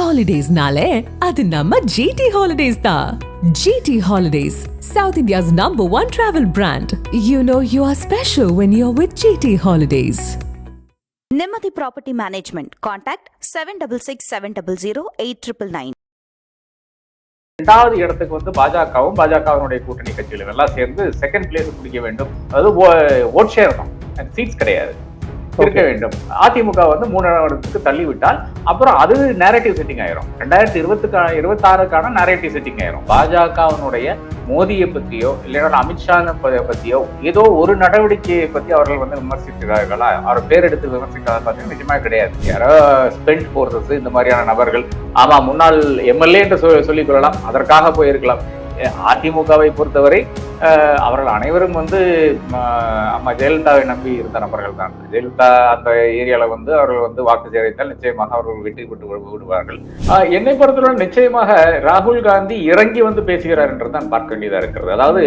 Holidays-nale, adu namma GT Holidays da. GT Holidays, South India's #1 travel brand. You know you are special when you're with GT Holidays. Nemathi Property Management. Contact 7667008999. இரண்டாவது இடத்துக்கு வந்து பாஜகவும் பாஜகவினுடைய கூட்டணி கட்சிகள் எல்லாம் சேர்ந்து செகண்ட் பிளேஸ் பிடிக்க வேண்டும். அது ஓட் ஷேர் தான், சீட்ஸ் கிடையாது, இருக்க வேண்டும். அதிமுக வந்து 3ஆம் இடத்துக்கு தள்ளிவிட்டால் அப்புறம் அது நேரேட்டிவ் செட்டிங் ஆயிரும். 2026க்கான நேரேட்டிவ் செட்டிங் ஆயிரும். பாஜகவினுடைய மோடியை பத்தியோ இல்லைன்னா அமித்ஷா பத்தியோ ஏதோ ஒரு நடவடிக்கையை பத்தி அவர்கள் வந்து விமர்சிக்கிறார்களா, அவர் பேர் எடுத்து விமர்சிக்கிறதா பார்த்தீங்கன்னா நிஜமா கிடையாது. யாரோ ஸ்பெண்ட் போர்சஸ் இந்த மாதிரியான நபர்கள், ஆமா முன்னாள் எம்எல்ஏ என்று சொல்லிக் கொள்ளலாம், அதற்காக போயிருக்கலாம். அதிமுகவை பொறுத்தவரை அவர்கள் அனைவரும் வந்து அம்மா ஜெயலலிதாவை நம்பி இருந்த நபர்கள் தான். ஜெயலலிதா அந்த ஏரியால வந்து அவர்கள் வந்து வாக்கு சேகரித்தால் நிச்சயமாக அவர்கள் வெற்றி பெற்று விடுவார்கள். என்னை பொறுத்தவரை நிச்சயமாக ராகுல் காந்தி இறங்கி வந்து பேசுகிறார் என்றுதான் பார்க்க வேண்டியதா இருக்கிறது. அதாவது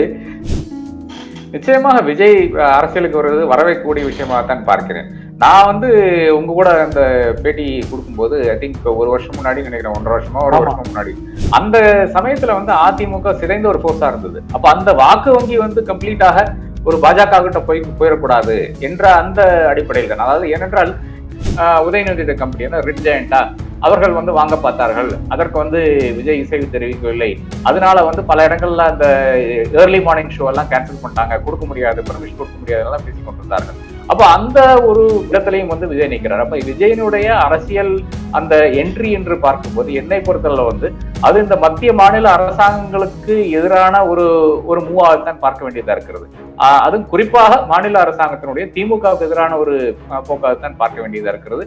நிச்சயமாக விஜய் அரசியலுக்கு வருவது வரவேற்கக்கூடிய விஷயமாக தான் பார்க்கிறேன். நான் வந்து உங்க கூட அந்த பேட்டி கொடுக்கும்போது ஐ திங்க் ஒரு வருஷம் முன்னாடி நினைக்கிறேன், 1.5 வருஷமா ஒரு வருஷம் முன்னாடி, அந்த சமயத்துல வந்து அதிமுக சிதைந்த ஒரு போர்ஸா இருந்தது. அப்ப அந்த வாக்கு வங்கி வந்து கம்ப்ளீட்டாக ஒரு பாஜக கிட்ட போயிடக்கூடாது என்ற அந்த அடிப்படையில் தான். அதாவது ஏனென்றால் உதயநிதி கம்பெனி ரெட் ஜெயண்டா அவர்கள் வந்து வாங்க பார்த்தார்கள், அதற்கு வந்து விஜய் இசைவு தெரிவிக்கவில்லை. அதனால வந்து பல இடங்கள்ல அந்த ஏர்லி மார்னிங் ஷோ எல்லாம் கேன்சல் பண்ணிட்டாங்க, கொடுக்க முடியாது, பெர்மிஷன் கொடுக்க முடியாதுலாம் பேசிக் கொண்டிருந்தார்கள். அப்போ அந்த ஒரு இடத்திலையும் வந்து விஜய் நிற்கிறார். அப்ப விஜயனுடைய அரசியல் அந்த என்ட்ரி என்று பார்க்கும்போது என்னை பொறுத்தவரை வந்து அது இந்த மத்திய மாநில அரசாங்கங்களுக்கு எதிரான ஒரு மூவாகத்தான் பார்க்க வேண்டியதா இருக்கிறது. அதுவும் குறிப்பாக மாநில அரசாங்கத்தினுடைய திமுகவுக்கு எதிரான ஒரு போக்காகத்தான் பார்க்க வேண்டியதா இருக்கிறது.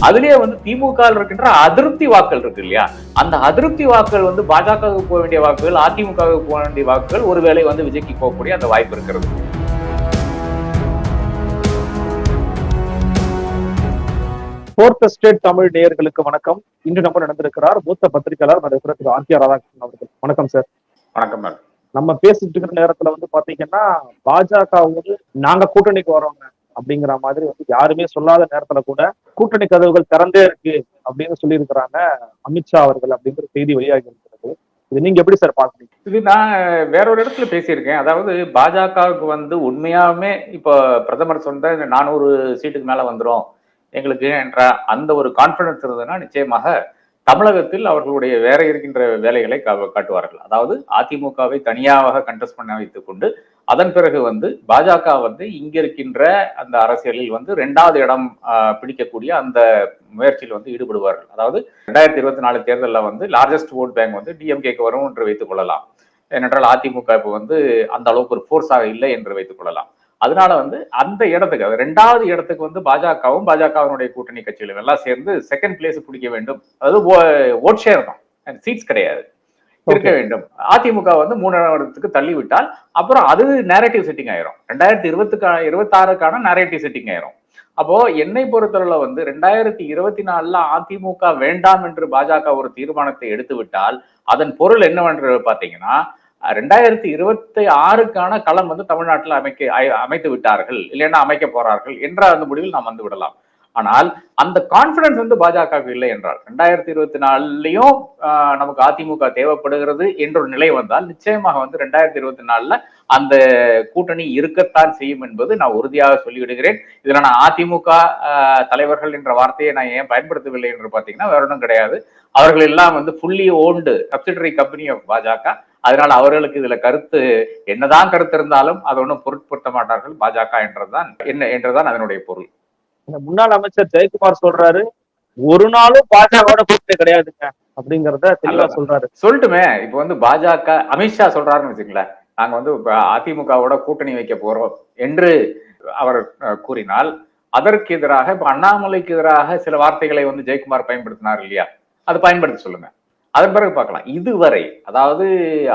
அதுலயே வந்து திமுக இருக்கின்ற அதிருப்தி வாக்கள் இருக்கு இல்லையா, அந்த அதிருப்தி வாக்கள் வந்து பாஜகவுக்கு போக வேண்டிய வாக்குகள், அதிமுகவுக்கு போக வேண்டிய வாக்குகள் ஒருவேளை வந்து விஜய்க்கு போகக்கூடிய அந்த வாய்ப்பு இருக்கிறது. ஃபோர்த் ஸ்டேட் தமிழ் நேயர்களுக்கு வணக்கம். இன்று நம்ம நடந்திருக்கிறார் மூத்த பத்திரிகையாளர் திரு ஆர்.கே. ராதாகிருஷ்ணன் அவர்கள். வணக்கம் சார். வணக்கம். நம்ம பேசிட்டு இருக்கிற நேரத்துல வந்து பாத்தீங்கன்னா பாஜகவோடு நாங்க கூட்டணிக்கு வரோங்க அப்படிங்கிற மாதிரி வந்து யாருமே சொல்லாத நேரத்துல கூட கூட்டணி கதவுகள் திறந்தே இருக்கு அப்படின்னு சொல்லி இருக்கிறாங்க அமித்ஷா அவர்கள் அப்படிங்கிற செய்தி வெளியாகி இருக்கிறது. இது நீங்க எப்படி சார் பாக்குறீங்க? இது நான் வேற ஒரு இடத்துல பேசியிருக்கேன். அதாவது பாஜகவுக்கு வந்து உண்மையாவே இப்போ பிரதமர் சொன்ன 400 சீட்டுக்கு மேல வந்துரும் எங்களுக்கு என்ற அந்த ஒரு கான்பிடன்ஸ் இருந்ததுன்னா நிச்சயமாக தமிழகத்தில் அவர்களுடைய வேற இருக்கின்ற வேலைகளை காட்டுவார்கள். அதாவது அதிமுகவை தனியாக கண்டெஸ்ட் பண்ண வைத்துக் கொண்டு அதன் பிறகு வந்து பாஜக வந்து இங்க இருக்கின்ற அந்த அரசியலில் வந்து 2வது இடம் பிடிக்கக்கூடிய அந்த முயற்சியில் வந்து ஈடுபடுவார்கள். அதாவது 2024 தேர்தலில் வந்து லார்ஜஸ்ட் ஓட் பேங்க் வந்து டிஎம்கேக்கு வரும் என்று வைத்துக் கொள்ளலாம். ஏனென்றால் அதிமுக இப்போ வந்து அந்த அளவுக்கு ஒரு ஃபோர்ஸாக இல்லை என்று வைத்துக் கொள்ளலாம். அதனால வந்து அந்த இடத்துக்கு 2வது இடத்துக்கு வந்து பாஜகவும் பாஜகவினுடைய கூட்டணி கட்சிகள் எல்லாம் சேர்ந்து செகண்ட் பிளேஸ் பிடிக்க வேண்டும். அது ஓட் ஷேர் தான், சீட்ஸ் கிடையாது, இருக்க வேண்டும். அதிமுக வந்து 3ஆம் இடத்துக்கு தள்ளிவிட்டால் அப்புறம் அது நேரேட்டிவ் செட்டிங் ஆயிரும். 2026க்கான நேரேட்டிவ் செட்டிங் ஆயிரும். அப்போ என்னை பொறுத்தவரை வந்து 2024 அதிமுக வேண்டாம் என்று பாஜக ஒரு தீர்மானத்தை எடுத்து விட்டால் அதன் பொருள் என்னவென்று பாத்தீங்கன்னா 2026க்கான களம் வந்து தமிழ்நாட்டில் அமைத்து விட்டார்கள், இல்லைன்னா அமைக்க போறார்கள் என்ற அந்த முடிவில் நாம் வந்து விடலாம். ஆனால் அந்த கான்பிடன்ஸ் வந்து பாஜகவுக்கு இல்லை என்றால் 2024லயும் நமக்கு அதிமுக தேவைப்படுகிறது என்ற ஒரு நிலை வந்தால் நிச்சயமாக வந்து 2024 அந்த கூட்டணி இருக்கத்தான் செய்யும் என்பது நான் உறுதியாக சொல்லிவிடுகிறேன். இதுல நான் அதிமுக தலைவர்கள் என்ற வார்த்தையை நான் ஏன் பயன்படுத்தவில்லை என்று பாத்தீங்கன்னா வேற ஒன்றும் கிடையாது. அவர்கள் எல்லாம் வந்து fully owned subsidiary company of பாஜக. அதனால அவர்களுக்கு இதுல கருத்து என்னதான் கருத்து இருந்தாலும் அதை ஒன்றும் பொருட்படுத்த மாட்டார்கள் பாஜக என்றுதான் அதனுடைய பொருள். முன்னாள் அமைச்சர் ஜெயக்குமார் சொல்றாரு, ஒரு நாளும் பாஜகவோட கூட்டணி கிடையாதுங்க அப்படிங்கறத தெளிவா சொல்றாரு. சொல்லட்டுமே, இப்ப வந்து பாஜக அமித்ஷா சொல்றாருன்னு வச்சுங்களேன், நாங்க வந்து அதிமுகவோட கூட்டணி வைக்க போறோம் என்று அவர் கூறினால் அதற்கு எதிராக இப்ப அண்ணாமலைக்கு எதிராக சில வார்த்தைகளை வந்து ஜெயக்குமார் பயன்படுத்தினார் இல்லையா, அது பயன்படுத்த சொல்லுங்க, அதன் பிறகு பார்க்கலாம். இதுவரை அதாவது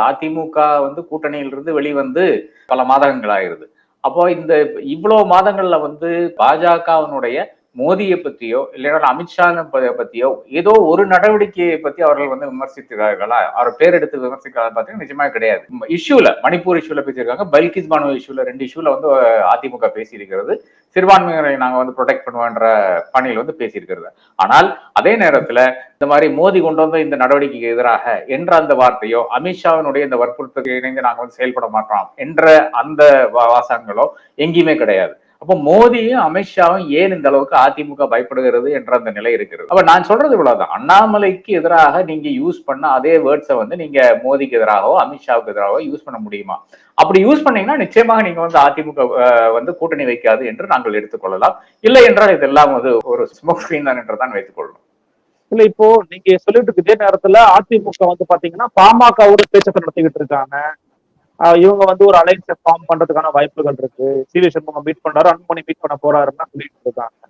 அதிமுக வந்து கூட்டணியிலிருந்து வெளிவந்து பல மாதங்கள் ஆயிருது. அப்போ இந்த இவ்வளவு மாதங்கள்ல வந்து பாஜகவினுடைய மோடியை பத்தியோ இல்லைன்னா அமித்ஷா பத்தியோ ஏதோ ஒரு நடவடிக்கையை பத்தி அவர்கள் வந்து விமர்சிக்கிறார்களா, அவர் பேர் எடுத்து விமர்சிக்கிறார்கள் பார்த்தீங்கன்னா நிஜமா கிடையாது. இஷ்யூல மணிப்பூர் இஷ்யூல பேசியிருக்காங்க, பல்கிஸ் பானோ இஷ்யூல 2 இஷ்யூல வந்து அதிமுக பேசியிருக்கிறது. சிறுபான்மையினரை நாங்க வந்து ப்ரொடெக்ட் பண்ணுவோன்ற பணியில் வந்து பேசியிருக்கிறது. ஆனால் அதே நேரத்துல இந்த மாதிரி மோடி கொண்டு வந்த இந்த நடவடிக்கைக்கு எதிராக என்ற அந்த வார்த்தையோ, அமித்ஷாவினுடைய இந்த வற்புறுத்தலுக்கு இணைந்து நாங்க வந்து செயல்பட மாட்டோம் என்ற அந்த வாசகங்களோ எங்கேயுமே கிடையாது. அப்போ மோடியும் அமித்ஷாவும் ஏன் இந்த அளவுக்கு அதிமுக பயப்படுகிறது என்ற அந்த நிலை இருக்கிறது. அப்ப நான் சொல்றது இவ்வளவுதான், அண்ணாமலைக்கு எதிராக நீங்க யூஸ் பண்ண அதே வேர்ட்ஸை வந்து நீங்க மோடிக்கு எதிராகவோ அமித்ஷாவுக்கு எதிராகவோ யூஸ் பண்ண முடியுமா? அப்படி யூஸ் பண்ணீங்கன்னா நிச்சயமாக நீங்க வந்து அதிமுக வந்து கூட்டணி வைக்காது என்று நாங்கள் எடுத்துக்கொள்ளலாம். இல்லை என்றால் இதெல்லாம் வந்து ஒரு ஸ்மோக் ஸ்கிரீன் தான் என்றுதான் வைத்துக் கொள்ளணும். இல்ல இப்போ நீங்க சொல்லிட்டு இதே நேரத்துல அதிமுக வந்து பாத்தீங்கன்னா பாமகவோட பேச்சத்தை நடத்திக்கிட்டு இருக்காங்க. இவங்க வந்து ஒரு அலைன்ஸை ஃபார்ம் பண்றதுக்கான வாய்ப்புகள் இருக்கு. சி.வி. சண்முகம் மீட் பண்றாரு, அன்புமணி மீட் பண்ண போறாருன்னா சொல்லிட்டு இருக்காங்க.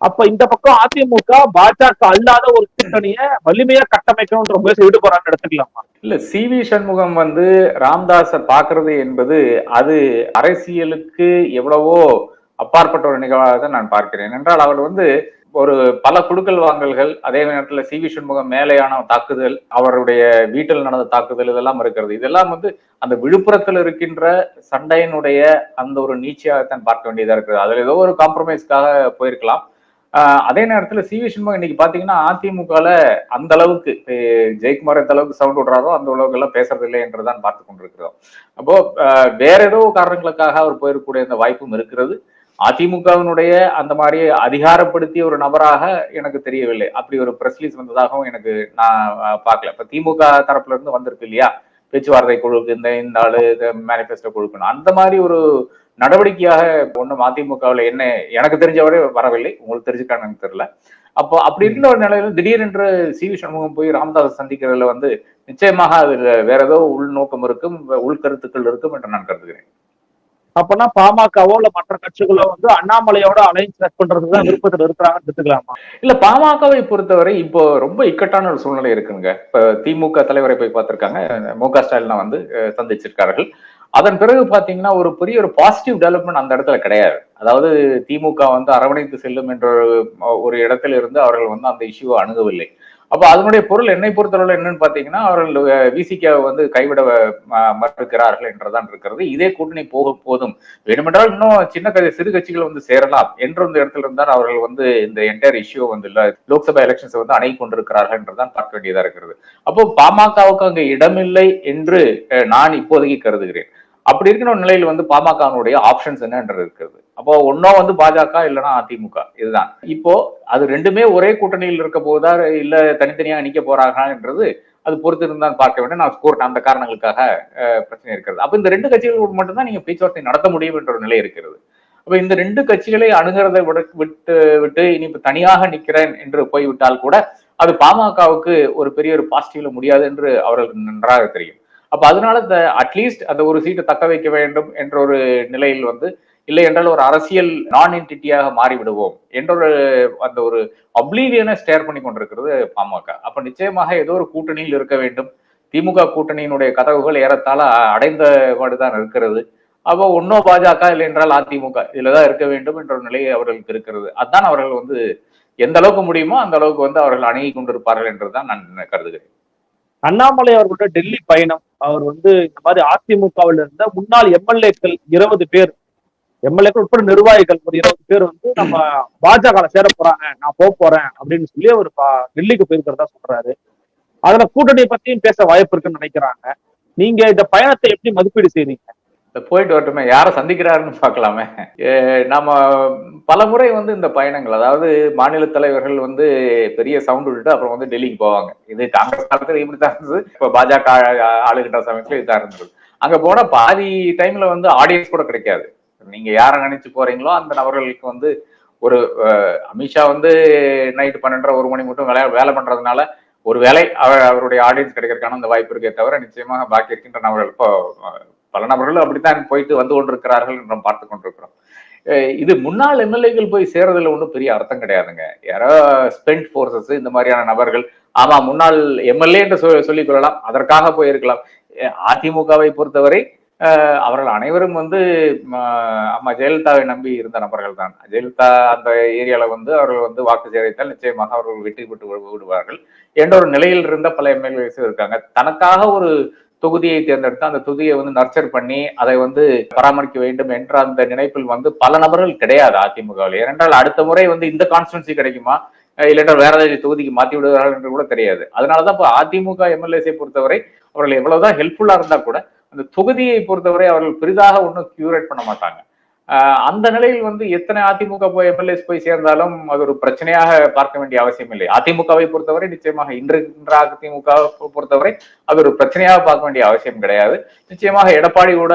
அப்ப இந்த பக்கம் அதிமுக பாஜக அல்லாத ஒரு கூட்டணியை வலிமையா கட்டமைக்கணும்ன்ற முயற்சி ஈடுபடுறான்னு எடுத்துக்கலாமா? இல்ல, சி.வி. சண்முகம் வந்து ராமதாஸை பாக்குறது என்பது அது அரசியலுக்கு எவ்வளவோ அப்பாற்பட்ட ஒரு நிகழ்வாக தான் நான் பார்க்கிறேன். என்றால் அவர் வந்து ஒரு பல குடுக்கல் வாங்கல்கள், அதே நேரத்தில் சி.வி. சண்முகம் மேலையான தாக்குதல், அவருடைய வீட்டில் நடந்த தாக்குதல் இதெல்லாம் இருக்கிறது. இதெல்லாம் வந்து அந்த விழுப்புரத்தில் இருக்கின்ற சண்டையினுடைய அந்த ஒரு நீட்சியாகத்தான் பார்க்க வேண்டியதா இருக்குது. அதுல ஏதோ ஒரு காம்ப்ரமைஸ்க்காக போயிருக்கலாம். அதே நேரத்தில் சி.வி. சண்முகம் இன்னைக்கு பாத்தீங்கன்னா அதிமுகல அந்த அளவுக்கு ஜெயக்குமார் எந்த அளவுக்கு சவுண்ட் விடுறாரோ அந்த அளவுக்கு எல்லாம் பேசுறது இல்லை என்றுதான் பார்த்து கொண்டிருக்கிறோம். அப்போ வேற ஏதோ காரணங்களுக்காக அவர் போயிருக்கக்கூடிய அந்த வாய்ப்பும் இருக்கிறது. அதிமுகவினுடைய அந்த மாதிரி அதிகாரப்படுத்திய ஒரு நபராக எனக்கு தெரியவில்லை. அப்படி ஒரு பிரஸ் ரிலீஸ் வந்ததாகவும் எனக்கு நான் பார்க்கல. இப்ப திமுக தரப்புல இருந்து வந்திருக்கு இல்லையா, பேச்சுவார்த்தை குழுக்கு இந்த ஆளு மேனிபெஸ்டோ குழுக்கணும், அந்த மாதிரி ஒரு நடவடிக்கையாக ஒன்றும் அதிமுகவில் என்ன எனக்கு தெரிஞ்சவரே வரவில்லை. உங்களுக்கு தெரிஞ்சுக்கான்னு தெரியல. அப்போ அப்படி இருக்கிற ஒரு நிலையில திடீரென்று சி.வி. சண்முகம் போய் ராமதாஸ் சந்திக்கிறதுல வந்து நிச்சயமாக அதுல வேற ஏதோ உள்நோக்கம் இருக்கும், உள்கருத்துக்கள் இருக்கும் என்று நான் கருதுகிறேன். அப்பனா பாமகவோ இல்ல மற்ற கட்சிகளோ வந்து அண்ணாமலையோட அலைன்ஸ் செட் பண்றதுக்குதான் விருப்பத்தில் இருக்கிறாங்கன்னு எடுத்துக்கலாமா? இல்ல, பாமகவை பொறுத்தவரை இப்போ ரொம்ப இக்கட்டான ஒரு சூழ்நிலை இருக்குங்க. இப்ப திமுக தலைவரை போய் பார்த்திருக்காங்க, மு.க. ஸ்டாலின் வந்து சந்திச்சிருக்கார்கள். அதன் பிறகு பாத்தீங்கன்னா ஒரு பெரிய ஒரு பாசிட்டிவ் டெவலப்மெண்ட் அந்த இடத்துல கிடையாது. அதாவது திமுக வந்து அரவணைத்து செல்லும் என்ற ஒரு இடத்துல இருந்து அவர்கள் வந்து அந்த இஷ்யூவை அணுகவில்லை. அப்ப அதனுடைய பொருள் என்னை பொறுத்தளவு என்னன்னு பாத்தீங்கன்னா, அவர்கள் விசிக வந்து கைவிட மறுக்கிறார்கள் என்றுதான் இருக்கிறது. இதே கூட்டணி போதும், வேணுமென்றால் இன்னும் சிறு கட்சிகள் வந்து சேரலாம் என்ற இந்த இடத்துல இருந்தால் அவர்கள் வந்து இந்த என்டையர் இஷ்யூ வந்து இல்ல லோக்சபா எலெக்ஷன்ஸ் வந்து அணை கொண்டிருக்கிறார்கள் என்றுதான் பார்க்க வேண்டியதா இருக்கிறது. அப்போ பாமகவுக்கு அங்க இடமில்லை என்று நான் இப்போதைக்கு கருதுகிறேன். அப்படி இருக்கிற நிலையில் வந்து பாமகனுடைய ஆப்ஷன்ஸ் என்னன்றது இருக்கிறது. அப்போ ஒன்னும் வந்து பாஜக இல்லைன்னா அதிமுக, இதுதான். இப்போ அது ரெண்டுமே ஒரே கூட்டணியில் இருக்க போதா இல்ல தனித்தனியாக நிக்க போறாங்கன்றது அது பொறுத்து இருந்தான் பார்க்க வேண்டும். நான் அந்த காரணங்களுக்காக பிரச்சனை இருக்கிறது. அப்ப இந்த 2 கட்சிகளுக்கு மட்டும்தான் நீங்க பேச்சுவார்த்தை நடத்த முடியும் என்ற ஒரு நிலை இருக்கிறது. அப்ப இந்த 2 கட்சிகளை அணுகிறதை விட்டு இனி இப்ப தனியாக நிக்கிறேன் என்று போய்விட்டால் கூட அது பாமகவுக்கு ஒரு பெரிய ஒரு பாசிட்டிவ்ல முடியாது என்று அவர்களுக்கு நன்றாக தெரியும். அப்ப அதனால அட்லீஸ்ட் அந்த ஒரு சீட்டை தக்க வைக்க வேண்டும் என்ற ஒரு நிலையில் வந்து இல்லை என்றால் ஒரு அரசியல் நான் என்டிட்டியாக மாறிவிடுவோம் என்ற ஒரு அந்த ஒரு அப்ளீவியனை ஸ்டேர் பண்ணி கொண்டிருக்கிறது பாமக. அப்ப நிச்சயமாக ஏதோ ஒரு கூட்டணியில் இருக்க வேண்டும். திமுக கூட்டணியினுடைய கதவுகள் ஏறத்தாழ அடைந்தபாடுதான் இருக்கிறது. அப்போ ஒன்னும் பாஜக இல்லை என்றால் அதிமுக இதுலதான் இருக்க வேண்டும் என்ற ஒரு நிலை அவர்களுக்கு இருக்கிறது. அதுதான் அவர்கள் வந்து எந்த அளவுக்கு முடியுமோ அந்த அளவுக்கு வந்து அவர்கள் அணுகி கொண்டிருப்பார்கள் என்றுதான் நான் கருதுகிறேன். அண்ணாமலை அவர்களோட டெல்லி பயணம், அவர் வந்து இந்த மாதிரி அதிமுகவில் இருந்த முன்னாள் எம்எல்ஏக்கள் 20 பேர், எம்எல்ஏக்கள் உட்பட நிர்வாகிகள் ஒரு 20 பேர் வந்து நம்ம பாஜக சேர போறாங்க, நான் போறேன் அப்படின்னு சொல்லி அவர் டெல்லிக்கு போயிருக்கிறதா சொல்றாரு. அதுல கூட்டணி பத்தியும் பேச வாய்ப்பு இருக்குன்னு நினைக்கிறாங்க. நீங்க இந்த பயணத்தை எப்படி மதிப்பீடு செய்றீங்க? போயிட்டு வரட்டுமே, யாரை சந்திக்கிறாருன்னு பார்க்கலாமே. நம்ம பல முறை வந்து இந்த பயணங்கள், அதாவது மாநில தலைவர்கள் வந்து பெரிய சவுண்ட் விட்டுட்டு அப்புறம் வந்து டெல்லிக்கு போவாங்க. இது காங்கிரஸ் காலத்துல இப்படித்தான் இருந்தது, இப்ப பாஜக ஆளுகின்ற சமயத்துல இதுதான் இருந்தது. அங்க போனா பாதி டைம்ல வந்து ஆடியன்ஸ் கூட கிடைக்காது. நீங்க யாரை நினைச்சு போறீங்களோ அந்த நபர்களுக்கு வந்து ஒரு அமித்ஷா வந்து நைட்டு 12:30 1 மணி மட்டும் வேலை பண்றதுனால ஒரு வேலை அவருடைய ஆடியன்ஸ் கிடைக்கிறதுக்கான அந்த வாய்ப்பு இருக்கே தவிர நிச்சயமாக பாக்கி இருக்கின்ற நபர்கள் இப்போ பல நபர்கள் அப்படித்தான் போயிட்டு வந்து கொண்டிருக்கிறார்கள் என்று நாம் பார்த்து கொண்டிருக்கிறோம். இது முன்னாள் எம்எல்ஏக்கள் போய் சேர்றதுல ஒன்றும் பெரிய அர்த்தம் கிடையாதுங்க. யாரோ ஸ்பெண்ட் போர்சஸ் இந்த மாதிரியான நபர்கள், ஆமா முன்னாள் எம்எல்ஏ என்று சொல்லிக் கொள்ளலாம், அதற்காக போயிருக்கலாம். அதிமுகவை பொறுத்தவரை அவர்கள் அனைவரும் வந்து அம்மா ஜெயலலிதாவை நம்பி இருந்த நபர்கள் தான். ஜெயலலிதா அந்த ஏரியால வந்து அவர்கள் வந்து வாக்கு சேகரித்தால் நிச்சயமாக அவர்கள் வெற்றி பெற்று விடுவார்கள் என்ற ஒரு நிலையில் இருந்த பல எம்எல்ஏஸ் இருக்காங்க. தனக்காக ஒரு தொகுதியை தேர்ந்தெடுத்து அந்த தொகுதியை வந்து நர்ச்சர் பண்ணி அதை வந்து பராமரிக்க வேண்டும் என்ற அந்த நினைப்பில் வந்து பல நபர்கள் கிடையாது அதிமுகவில். ஏனென்றால் அடுத்த முறை வந்து இந்த கான்ஸ்டிடுன்சி கிடைக்குமா, இல்லைன்னா வேற ஏதாவது தொகுதிக்கு மாத்தி விடுவார்கள் என்று கூட தெரியாது. அதனாலதான் இப்போ அதிமுக எம்எல்ஏஸை பொறுத்தவரை அவர்கள் எவ்வளவுதான் ஹெல்ப்ஃபுல்லா இருந்தா கூட அந்த தொகுதியை பொறுத்தவரை அவர்கள் பெரிதாக ஒன்றும் கியூரேட் பண்ண மாட்டாங்க. அந்த நிலையில் வந்து எத்தனை அதிமுக எம்எல்ஏஸ் போய் சேர்ந்தாலும் அது ஒரு பிரச்சனையாக பார்க்க வேண்டிய அவசியம் இல்லை. அதிமுகவை பொறுத்தவரை நிச்சயமாக இன்று அதிமுக பொறுத்தவரை அது ஒரு பிரச்சனையாக பார்க்க வேண்டிய அவசியம் கிடையாது. நிச்சயமாக எடப்பாடி கூட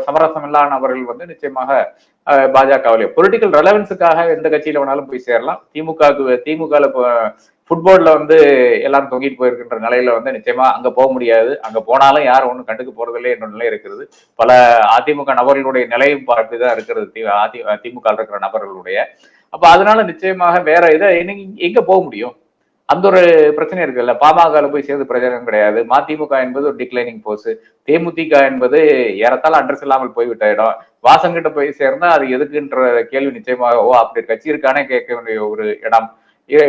சமரசம் இல்லாத நபர்கள் வந்து நிச்சயமாக பாஜகவிலே பொலிட்டிக்கல் ரெலவன்ஸுக்காக எந்த கட்சியில வேணாலும் போய் சேரலாம். திமுக ஃபுட்பால்ல வந்து எல்லாரும் தொங்கிட்டு போயிருக்கின்ற நிலையில வந்து நிச்சயமா அங்க போக முடியாது. அங்க போனாலும் யாரும் ஒன்றும் கண்டுக்கு போறதில்லை என்ற நிலை இருக்கிறது. பல அதிமுக நபர்களுடைய நிலையும் அப்படிதான் இருக்கிறது, திமுக இருக்கிற நபர்களுடைய. அப்ப அதனால நிச்சயமாக வேற இதை எங்க போக முடியும், அந்த ஒரு பிரச்சனை இருக்குல்ல. பாமக போய் சேர்ந்து பிரச்சனை கிடையாது. மதிமுக என்பது ஒரு டிக்ளைனிங் போர்ஸ், தேமுதிக என்பது ஏறத்தாழ அட்ரஸ் இல்லாமல் போய்விட்ட இடம். வாசங்கிட்ட போய் சேர்ந்தா அது எதுக்குன்ற கேள்வி நிச்சயமாக அப்படி கட்சி இருக்கானே கேட்க வேண்டிய ஒரு இடம்.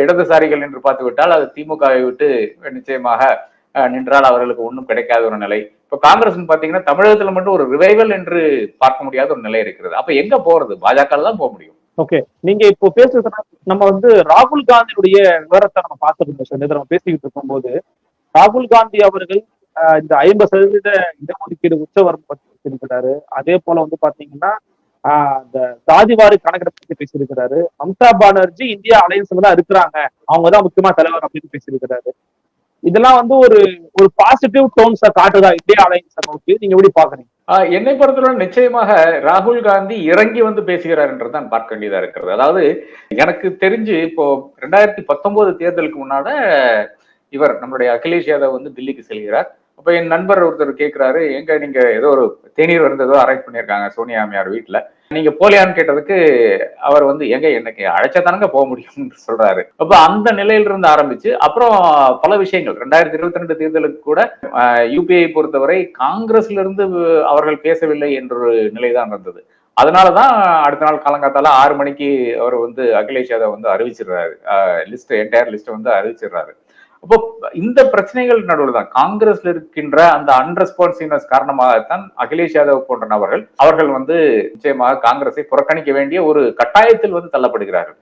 இடதுசாரிகள் என்று பார்த்து விட்டால் அது திமுகவை விட்டு நிச்சயமாக நின்றால் அவர்களுக்கு ஒன்றும் கிடைக்காத ஒரு நிலை. இப்ப காங்கிரஸ் பாத்தீங்கன்னா தமிழகத்துல மட்டும் ஒரு ரிவைவல் என்று பார்க்க முடியாத ஒரு நிலை இருக்கிறது. அப்ப எங்க போறது, பாஜக தான் போக முடியும். ஓகே, நீங்க இப்போ பேசுறது நம்ம வந்து ராகுல் காந்தியுடைய விவரத்தை நம்ம பார்த்துருந்தோம் சார். நம்ம பேசிக்கிட்டு இருக்கும் போது ராகுல் காந்தி அவர்கள் இந்த 50% இடஒதுக்கீடு உச்சவரம் பற்றி பேசியிருக்கிறாரு. அதே போல வந்து பாத்தீங்கன்னா இந்த சாதிவாரி கணக்கெடுப்பு பத்தி பேசியிருக்கிறாரு. மம்தா பானர்ஜி இந்தியா அலையன்ஸ்ல தான் இருக்கிறாங்க, அவங்கதான் முக்கியமா தலைவர் அப்படின்னு பேசியிருக்கிறாரு. இதெல்லாம் வந்து ஒரு ஒரு பாசிட்டிவ் டோன்ஸா காட்டுதா இந்தியா அலையன்ஸ் நோக்கி? நீங்க எப்படி பாக்குறீங்க? என்னை பொறுத்தவரை நிச்சயமாக ராகுல் காந்தி இறங்கி வந்து பேசுகிறார் என்றுதான் பார்க்க வேண்டியதா இருக்கிறது. அதாவது எனக்கு தெரிஞ்சு இப்போ 2019 தேர்தலுக்கு முன்னால இவர் நம்மளுடைய அகிலேஷ் யாதவ் வந்து டெல்லிக்கு செல்கிறார். அப்ப என் நண்பர் ஒருத்தர் கேட்கிறாரு, எங்க நீங்க ஏதோ ஒரு தேநீர் வந்து ஏதோ அரேஞ்ச் பண்ணியிருக்காங்க சோனியா அம்மையார் வீட்டுல, நீங்க போலியான்னு கேட்டதுக்கு அவர் வந்து எங்க எனக்கு அழைச்சதானங்க போக முடியும்னு சொல்றாரு. அப்ப அந்த நிலையில இருந்து ஆரம்பிச்சு அப்புறம் பல விஷயங்கள் 2022 தேர்தலுக்கு கூட யூபிஐ பொறுத்தவரை காங்கிரஸ்ல இருந்து அவர்கள் பேசவில்லை என்ற ஒரு நிலைதான் இருந்தது. அதனாலதான் அடுத்த நாள் காலங்காத்தால 6 மணிக்கு அவர் வந்து அகிலேஷ் யாதவ் வந்து அறிவிச்சிடுறாரு, என்டையர் லிஸ்ட் வந்து அறிவிச்சிடுறாரு. அப்போ இந்த பிரச்சனைகள் நடுவில் தான் காங்கிரஸ்ல இருக்கின்ற அந்த அன்ரெஸ்பான்சிவ்னஸ் காரணமாகத்தான் அகிலேஷ் யாதவ் போன்ற நபர்கள் அவர்கள் வந்து நிச்சயமாக காங்கிரஸை புறக்கணிக்க வேண்டிய ஒரு கட்டாயத்தில் வந்து தள்ளப்படுகிறார்கள்.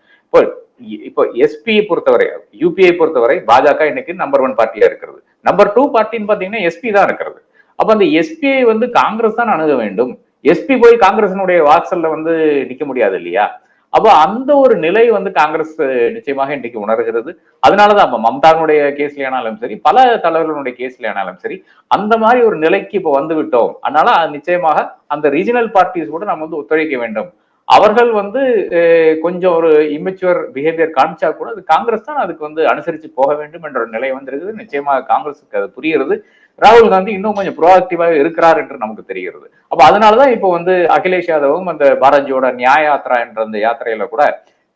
இப்போ எஸ்பியை பொறுத்தவரை, யூபிஐ பொறுத்தவரை பாஜக இன்னைக்கு நம்பர் 1 பார்ட்டியா இருக்கிறது. நம்பர் 2 பார்ட்டின்னு பாத்தீங்கன்னா எஸ்பி தான் இருக்கிறது. அப்ப அந்த எஸ்பிஐ வந்து காங்கிரஸ் தான் அணுக வேண்டும். எஸ்பி போய் காங்கிரசினுடைய வாசல்ல வந்து நிக்க முடியாது இல்லையா? அப்போ அந்த ஒரு நிலை வந்து காங்கிரஸ் நிச்சயமாக இன்றைக்கு உணர்கிறது. அதனாலதான் இப்ப மம்தானுடைய கேஸ்ல ஆனாலும் சரி, பல தலைவர்களுடைய கேஸ்ல ஆனாலும் சரி, அந்த மாதிரி ஒரு நிலைக்கு இப்ப வந்து விட்டோம். அதனால நிச்சயமாக அந்த ரீஜனல் பார்ட்டிஸ் கூட நம்ம வந்து ஒத்துழைக்க வேண்டும். அவர்கள் வந்து கொஞ்சம் ஒரு இம்மெச்சுவர் பிஹேவியர் காமிச்சா கூட அது காங்கிரஸ் தான் அதுக்கு வந்து அனுசரிச்சு போக வேண்டும் என்ற ஒரு நிலை வந்திருக்குது. நிச்சயமாக காங்கிரஸுக்கு அது புரிகிறது. ராகுல் காந்தி இன்னும் கொஞ்சம் ப்ரோஆக்டிவாக இருக்கிறார் என்று நமக்கு தெரிகிறது. அப்ப அதனாலதான் இப்போ வந்து அகிலேஷ் யாதவும் அந்த பாரதியோட நியாய யாத்திரா என்ற அந்த யாத்திரையில கூட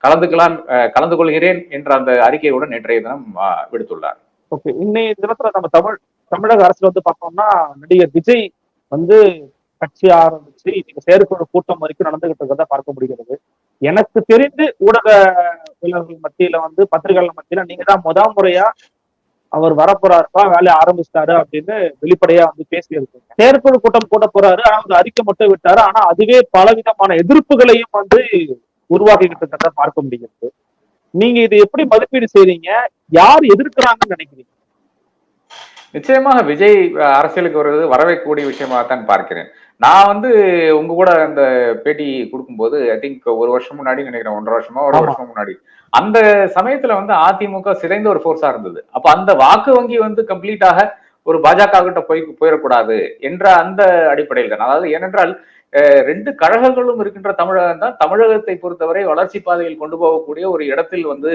கலந்து கொள்கிறேன் என்ற அந்த அறிக்கையோட நேற்றைய தினம் விடுத்துள்ளார். ஓகே, இன்னைய தினத்துல நம்ம தமிழக அரசுல வந்து பார்த்தோம்னா நடிகர் விஜய் வந்து கட்சி ஆரம்பிச்சு இன்னைக்கு செயற்குழு கூட்டம் வரைக்கும் நடந்துகிட்டு இருக்கிறத பார்க்க முடிகிறது. எனக்கு தெரிந்து ஊடகவியலாளர்கள் மத்தியில வந்து பத்திரிகைகள் மத்தியில நீங்க தான் முறையா அவர் வரப்போறாருப்பா, வேலையை ஆரம்பிச்சிட்டாரு அப்படின்னு வெளிப்படையா வந்து பேசியிருக்கீங்க. செயற்குழு கூட்டம் கூட போறாரு, ஆனா வந்து அறிக்கை மட்டும் விட்டாரு. ஆனா அதுவே பலவிதமான எதிர்ப்புகளையும் வந்து உருவாக்கிக்கிட்டு இருக்கிறத பார்க்க முடிகிறது. நீங்க இது எப்படி மதிப்பீடு செய்றீங்க? யார் எதிர்க்கிறாங்கன்னு நினைக்கிறீங்க? நிச்சயமாக விஜய் அரசியலுக்கு வருவது வரவேற்கக்கூடிய விஷயமாகத்தான் பார்க்கிறேன். நான் வந்து உங்க கூட அந்த பேட்டி கொடுக்கும்போது ஐ திங்க் 1 வருஷம் முன்னாடி நினைக்கிறேன், 1.5 வருஷமா 1 வருஷம் முன்னாடி, அந்த சமயத்துல வந்து அதிமுக சிதைந்த ஒரு போர்ஸா இருந்தது. அப்ப அந்த வாக்கு வங்கி வந்து கம்ப்ளீட்டாக ஒரு பாஜக கிட்ட போயிடக்கூடாது என்ற அந்த அடிப்படையில் தான். அதாவது ஏனென்றால் 2 கழகங்களும் இருக்கின்ற தமிழகம் தான் தமிழகத்தை பொறுத்தவரை வளர்ச்சி பாதையில் கொண்டு போகக்கூடிய ஒரு இடத்தில் வந்து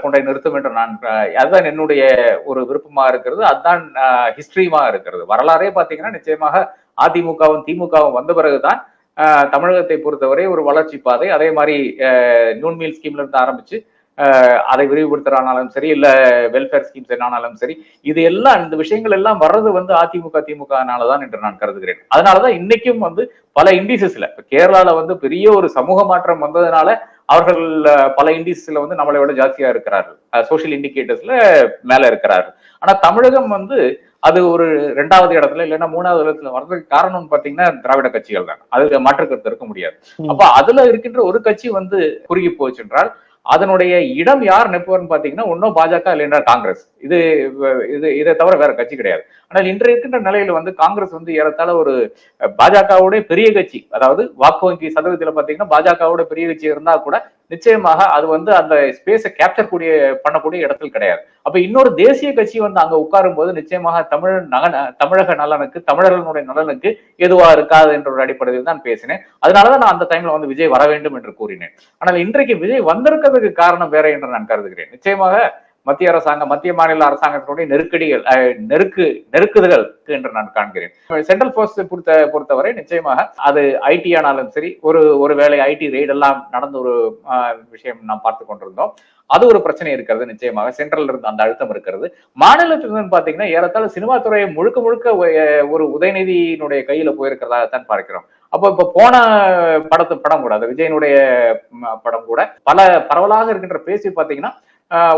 கொண்டை நிறுத்தும் என்று நான், அதுதான் என்னுடைய ஒரு விருப்பமா இருக்கிறது. அதுதான் ஹிஸ்டரியுமா இருக்கிறது. வரலாறே பாத்தீங்கன்னா நிச்சயமாக அதிமுகவும் திமுகவும் வந்த பிறகுதான் தமிழகத்தை பொறுத்தவரை ஒரு வளர்ச்சி பாதை, அதே மாதிரி நியூன் மீல் ஸ்கீம்ல இருந்து ஆரம்பிச்சு அதை விரிவுபடுத்துறானாலும் சரி, இல்ல வெல்ஃபேர் ஸ்கீம்ஸ் என்னாலும் சரி, இது எல்லாம் இந்த விஷயங்கள் எல்லாம் வர்றது வந்து அதிமுக திமுகனாலதான் என்று நான் கருதுகிறேன். அதனாலதான் இன்னைக்கும் வந்து பல இண்டிசஸ்ல கேரளால வந்து பெரிய ஒரு சமூக மாற்றம் வந்ததுனால அவர்கள் பல இண்டிசஸ்ல வந்து நம்மளை விட ஜாஸ்தியா இருக்கிறார்கள், சோசியல் இண்டிகேட்டர்ஸ்ல மேல இருக்கிறார்கள். ஆனா தமிழகம் வந்து அது ஒரு 2வது இடத்துல இல்லைன்னா 3வது இடத்துல வர்றதுக்கு காரணம்னு பாத்தீங்கன்னா திராவிட கட்சிகள் தான். அது மாற்று கருத்து இருக்க முடியாது. அப்ப அதுல இருக்கின்ற ஒரு கட்சி வந்து குறுகி போச்சு என்றால் அதனுடைய இடம் யார் நிற்பவர்னு பாத்தீங்கன்னா ஒன்னும் பாஜக இல்லைன்னா காங்கிரஸ். இது இதை தவிர வேற கட்சி கிடையாது. ஆனால் இன்று இருக்கின்ற நிலையில வந்து காங்கிரஸ் வந்து ஏறத்தாழ ஒரு பாஜகவுடைய பெரிய கட்சி, அதாவது வாக்கு வங்கி சதவீதத்துல பாத்தீங்கன்னா பாஜகவோட பெரிய கட்சி இருந்தா கூட நிச்சயமாக அது வந்து அந்த ஸ்பேஸை கேப்சர் பண்ணக்கூடிய இடத்தில் கிடையாது. அப்ப இன்னொரு தேசிய கட்சி வந்து அங்க உட்காரும் போது நிச்சயமாக தமிழக நலனுக்கு, தமிழர்களுடைய நலனுக்கு எதுவா இருக்காது என்ற ஒரு அடிப்படையில் தான் பேசினேன். அதனாலதான் நான் அந்த டைம்ல வந்து விஜய் வர வேண்டும் என்று கூறினேன். ஆனால் இன்றைக்கு விஜய் வந்திருக்கிறதுக்கு காரணம் வேற என்று நான் கருதுகிறேன். நிச்சயமாக மத்திய மாநில அரசாங்கத்தினுடைய நெருக்குதல்கள் என்று நான் காண்கிறேன். சென்ட்ரல் போர்ஸ் பொறுத்தவரை நிச்சயமாக அது ஐடி ஆனாலும் சரி, ஒருவேளை ஐடி ரெய்ட் எல்லாம் நடந்த ஒரு விஷயம் நாம் பார்த்து கொண்டிருந்தோம். அது ஒரு பிரச்சனை இருக்கிறது. நிச்சயமாக சென்ட்ரல் இருந்து அந்த அழுத்தம் இருக்கிறது. மாநிலத்திலிருந்து பாத்தீங்கன்னா ஏறத்தாழ சினிமா துறையை முழுக்க ஒரு உதயநிதியினுடைய கையில போயிருக்கிறதாகத்தான் பார்க்கிறோம். அப்போ இப்ப போன படம் கூட, அது விஜயனுடைய படம் கூட பல பரவலாக இருக்கின்ற பேசி பாத்தீங்கன்னா